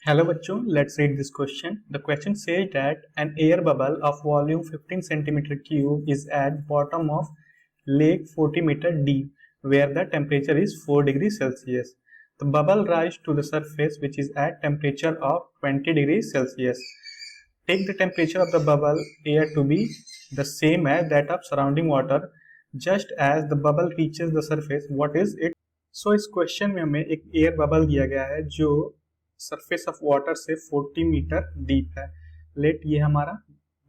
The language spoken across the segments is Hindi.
Hello बच्चों, let's read this question. The question says that an air bubble of volume 15 centimeter cube is at bottom of lake 40 meter deep, where the temperature is 4 degrees Celsius. The bubble rises to the surface, which is at temperature of 20 degrees Celsius. Take the temperature of the bubble air to be the same as that of surrounding water. Just as the bubble reaches the surface, what is it? So इस क्वेश्चन में हमें एक एयर बबल दिया गया है जो सरफेस ऑफ वाटर से 40 मीटर डीप है. लेट ये हमारा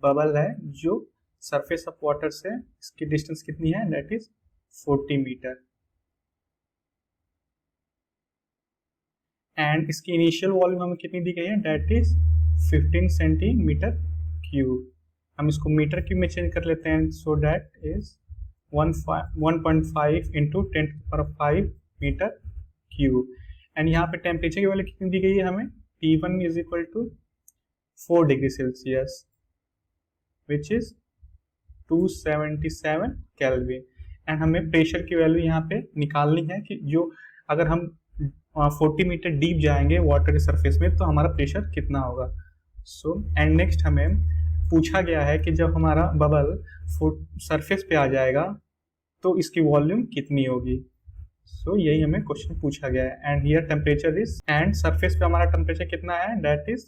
बबल है जो सरफेस ऑफ वाटर से इसकी डिस्टेंस कितनी है, दैट इज 40 मीटर. एंड इसकी इनिशियल वॉल्यूम हमें कितनी दी गई है, दैट इज 15 सेंटीमीटर क्यूब. हम इसको मीटर क्यूब में चेंज कर लेते हैं, so that is 1.5 into 10⁵ metre cube. And यहाँ पे टेम्परेचर की वैल्यू कितनी दी गई है हमें, T1 is equal to 4 degree Celsius which is 277 kelvin. And हमें प्रेशर की वैल्यू यहाँ पे निकालनी है कि जो अगर हम 40 मीटर डीप जाएंगे वाटर के सरफेस में तो हमारा प्रेशर कितना होगा. सो एंड नेक्स्ट हमें पूछा गया है कि जब हमारा बबल सरफेस पे आ जाएगा तो इसकी वॉल्यूम कितनी होगी. सो यही हमें क्वेश्चन पूछा गया है. And here temperature is, and surface पे हमारा टेम्परेचर कितना है, that is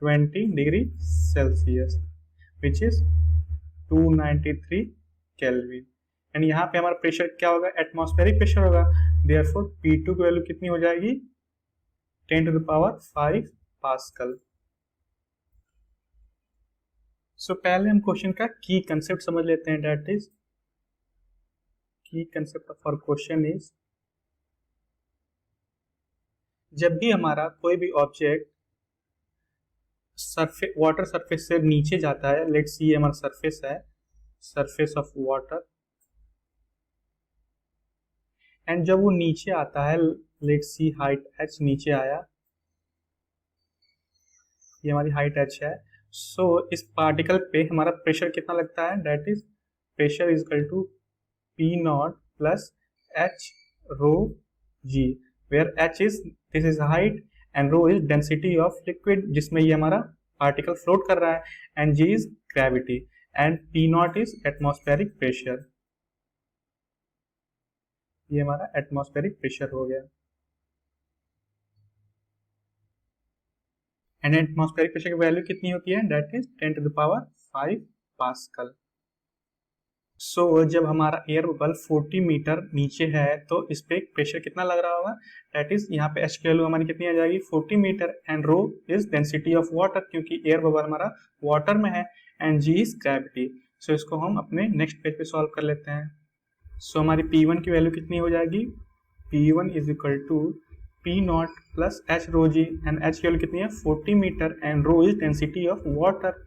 20 degree Celsius which is 293 kelvin. And यहाँ पे हमारा प्रेशर क्या होगा, एटमॉस्फेरिक प्रेशर होगा. देयरफॉर P2 की वैल्यू कितनी हो जाएगी, 10⁵ पास्कल. सो पहले हम क्वेश्चन का की कंसेप्ट समझ लेते हैं. दैट इज की concept of our question is, जब भी हमारा कोई भी ऑब्जेक्ट वाटर सरफेस से नीचे जाता है, लेट्स सी ये हमारा सरफेस है, सरफेस ऑफ वाटर, एंड जब वो नीचे आता है, लेट्स सी हाइट h नीचे आया, ये हमारी हाइट h है. सो इस पार्टिकल पे हमारा प्रेशर कितना लगता है, that is pressure is equal to P0 plus h rho g, where h is this is height and rho is density of liquid जिसमें ये हमारा पार्टिकल फ्लोट कर रहा है, and g is gravity, and P0 is atmospheric pressure. ये हमारा एटमॉस्फेरिक प्रेशर हो गया. एंड एटमॉस्फेरिक प्रेशर की वैल्यू कितनी होती है, दैट इज 10⁵ पास्कल. सो जब हमारा एयर बबल 40 मीटर नीचे है तो इस पे प्रेशर कितना लग रहा होगा, दैट इज यहाँ पे h की वैल्यू हमारी कितनी आ जाएगी, 40 metre, and rho is density of water क्योंकि एयर बबल हमारा वाटर में है, and g is gravity. So इसको हम अपने नेक्स्ट पेज पे सॉल्व कर लेते हैं. सो हमारी P1 की वैल्यू कितनी हो जाएगी, P1 is equal to P0 plus h rho g, and h की वैल्यू कितनी है, 40 metre, and rho is density of water,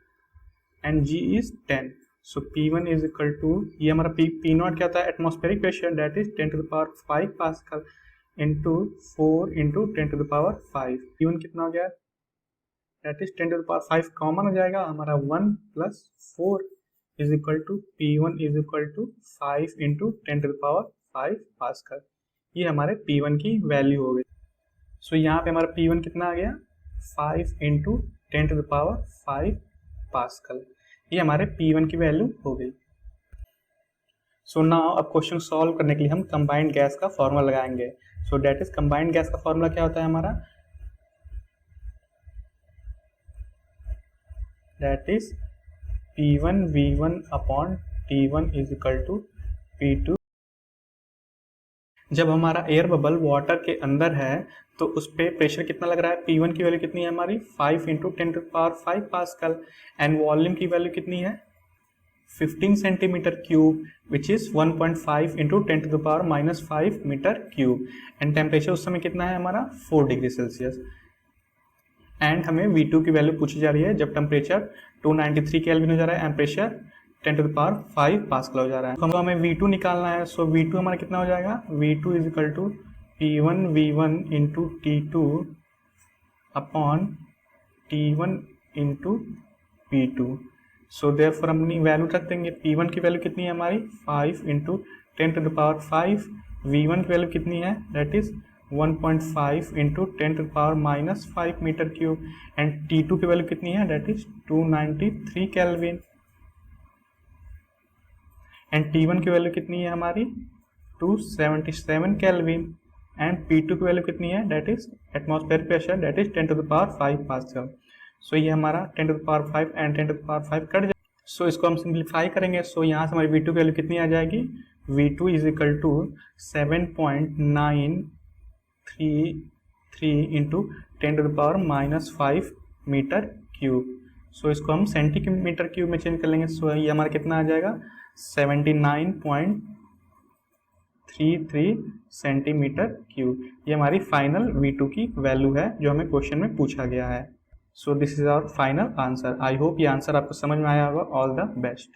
and g is 10. So P1 is equal to, ये हमारा P0 क्या था, atmospheric pressure, that is 10⁵ pascal into 4 into 10⁵. P1 कितना हो गया, दैट इज 10⁵, कॉमन हो जाएगा हमारा 1 plus 4 is equal to P1 is equal to 5 into 10⁵ pascal. ये हमारे P1 की वैल्यू हो गई. सो यहाँ पे हमारा P1 कितना आ गया, 5 इंटू 10⁵ पास्कल. ये हमारे P1 की वैल्यू हो गई. सो नाउ अब क्वेश्चन सॉल्व करने के लिए हम कंबाइंड गैस का फॉर्मूला लगाएंगे. So that is, combined gas का फॉर्मूला क्या होता है हमारा, that is P1V1 upon T1 is equal to P2. जब हमारा एयर बबल वाटर के अंदर है तो उस पर प्रेशर कितना लग रहा है, P1 की वैल्यू कितनी है हमारी, 5 इंटू 10⁵ पास्कल, एंड वॉल्यूम की वैल्यू कितनी है, 15 centimetre cube which is 1.5 into 10⁻⁻5 metre cube, and temperature उस समय कितना है हमारा, 4 डिग्री सेल्सियस. एंड हमें V2 की वैल्यू पूछी जा रही है जब टेम्परेचर 293 केल्विन हो जा रहा है एंड प्रेशर 10⁵ पास्कल हो जा रहा है. तो हमें V2 निकालना है. सो V2 हमारा कितना हो जाएगा, V2 is equal to P1V1 into T2 upon T1 into P2. So therefore हम अपनी वैल्यू रख देंगे. P1 की वैल्यू कितनी है हमारी, 5 इंटू 10⁵, V1 की वैल्यू कितनी है, that is 1.5 into 10⁻⁻5 metre cube, and T2 की वैल्यू कितनी है, that is 293 kelvin, and T1 की वैल्यू कितनी है हमारी 277 केल्विन, एंड P2 की वैल्यू कितनी है, that is atmospheric pressure, that is 10⁵ pascal. So ये हमारा 10⁵ एंड 10⁵ कट जाए, सो इसको हम सिंप्लीफाई करेंगे। सो यहाँ से हमारी V2 की वैल्यू कितनी आ जाएगी, V2 is equal to 7.933 into 10⁻⁻5 metre cube. So इसको हम सेंटीमीटर क्यूब में चेंज कर लेंगे। सो ये हमारा कितना आ जाएगा 79.33 सेंटीमीटर क्यूब। ये हमारी फाइनल V2 की वैल्यू है जो हमें क्वेश्चन में पूछा गया है। So this is our final answer. I hope ये आंसर आपको समझ में आया होगा। All the best.